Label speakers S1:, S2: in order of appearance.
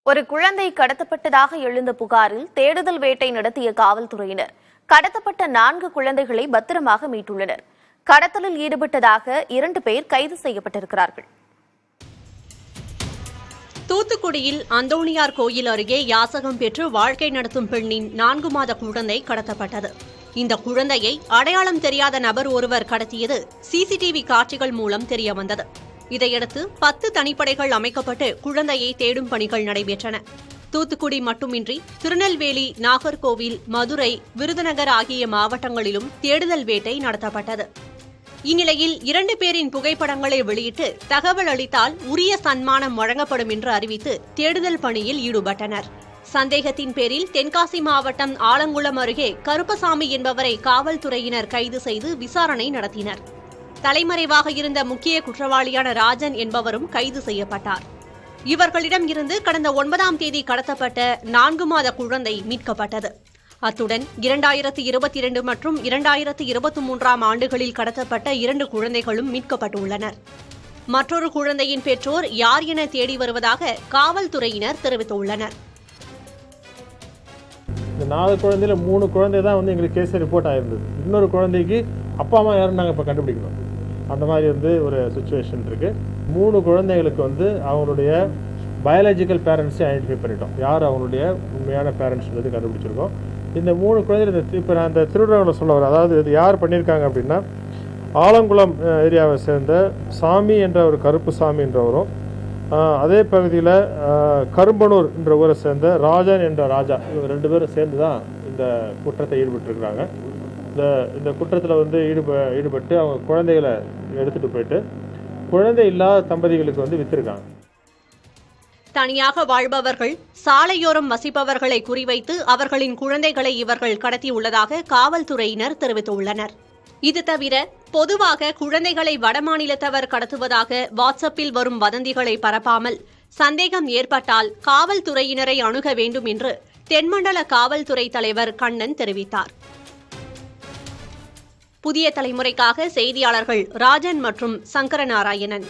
S1: ஒரு குழந்தை கடத்தப்பட்டதாக எழுந்த புகாரில் தேடுதல் வேட்டை நடத்திய காவல்துறையினர் கடத்தப்பட்ட 4 குழந்தைகளை பத்திரமாக மீட்டுள்ளனர். கடத்தலில் ஈடுபட்டதாக 2 பேர் கைது செய்யப்பட்டிருக்கிறார்கள்.
S2: தூத்துக்குடியில் அந்தோணியார் கோயில் அருகே யாசகம் பெற்று வாழ்க்கை நடத்தும் பெண்ணின் 4 மாத குழந்தை கடத்தப்பட்டது. இந்த குழந்தையை அடையாளம் தெரியாத நபர் ஒருவர் கடத்தியது சிசிடிவி காட்சிகள் மூலம் தெரியவந்தது. இதையடுத்து 10 தனிப்படைகள் அமைக்கப்பட்டு குழந்தையை தேடும் பணிகள் நடைபெற்றன. தூத்துக்குடி மட்டுமின்றி திருநெல்வேலி, நாகர்கோவில், மதுரை, விருதுநகர் ஆகிய மாவட்டங்களிலும் தேடுதல் வேட்டை நடத்தப்பட்டது. இந்நிலையில் 2 பேரின் புகைப்படங்களை வெளியிட்டு தகவல் அளித்தால் உரிய சன்மானம் வழங்கப்படும் என்று அறிவித்து தேடுதல் பணியில் ஈடுபட்டனர். சந்தேகத்தின் பேரில் தென்காசி மாவட்டம் ஆலங்குளம் அருகே கருப்பசாமி என்பவரை காவல்துறையினர் கைது செய்து விசாரணை நடத்தினர். தலைமறைவாக இருந்த முக்கிய குற்றவாளியான ராஜன் என்பவரும் கைது செய்யப்பட்டார். இவர்களிடம் இருந்து கடந்த 9ஆம் தேதி கடத்தப்பட்ட 4 மாத குழந்தை மீட்கப்பட்டது. அத்துடன் 2022 மற்றும் 2023ஆம் ஆண்டுகளில் கடத்தப்பட்ட 2 குழந்தைகளும் மீட்கப்பட்டுள்ளனர். மற்றொரு குழந்தையின் பெற்றோர் யார் என தேடி வருவதாக காவல்துறையினர் தெரிவித்துள்ளனர்.
S3: இந்த 4 குழந்தையில 3 குழந்தை தான் எங்களுக்கு கேஸ் ரிப்போர்ட் ஆயிருந்தது. இன்னொரு குழந்தைக்கு அப்பா அம்மா யாரும் நாங்கள் இப்போ கண்டுபிடிக்கணும். அந்த மாதிரி ஒரு சுச்சுவேஷன் இருக்குது. 3 குழந்தைகளுக்கு அவங்களுடைய பயாலஜிக்கல் பேரண்ட்ஸை ஐடென்டிஃபை பண்ணிட்டோம். யார் அவங்களுடைய உண்மையான பேரண்ட்ஸ்ன்றது கண்டுபிடிச்சிருக்கோம். இந்த 3 குழந்தைகள் இப்போ நான் அந்த திருவிழாவில் சொல்ல வரேன். அதாவது இது யார் பண்ணியிருக்காங்க அப்படின்னா, ஆலங்குளம் ஏரியாவை சேர்ந்த சாமி என்ற ஒரு கருப்பு சாமி என்றவரும், அதே பகுதியில் கரும்பனூர் என்ற ஊரை சேர்ந்த ராஜன் என்ற ராஜா, இவங்க 2 பேரும் சேர்ந்து தான் இந்த குற்றத்தை ஈடுபட்டிருக்கிறாங்க. இந்த குற்றத்தில் ஈடுபட்டு அவங்க குழந்தைகளை எடுத்துகிட்டு போயிட்டு குழந்தை இல்லாத தம்பதிகளுக்கு வித்திருக்காங்க.
S2: தனியாக வாழ்பவர்கள், சாலையோரம் வசிப்பவர்களை குறிவைத்து அவர்களின் குழந்தைகளை இவர்கள் கடத்தியுள்ளதாக காவல்துறையினர் தெரிவித்துள்ளனர். இது தவிர பொதுவாக குழந்தைகளை வடமாநிலத்தவர் கடத்துவதாக வாட்ஸ்அப்பில் வரும் வதந்திகளை பரப்பாமல் சந்தேகம் ஏற்பட்டால் காவல்துறையினரை அணுக வேண்டும் என்று தென்மண்டல காவல்துறை தலைவர் கண்ணன் தெரிவித்தார். புதிய தலைமுறைக்காக செய்தியாளர்கள் ராஜன் மற்றும் சங்கரநாராயணன்.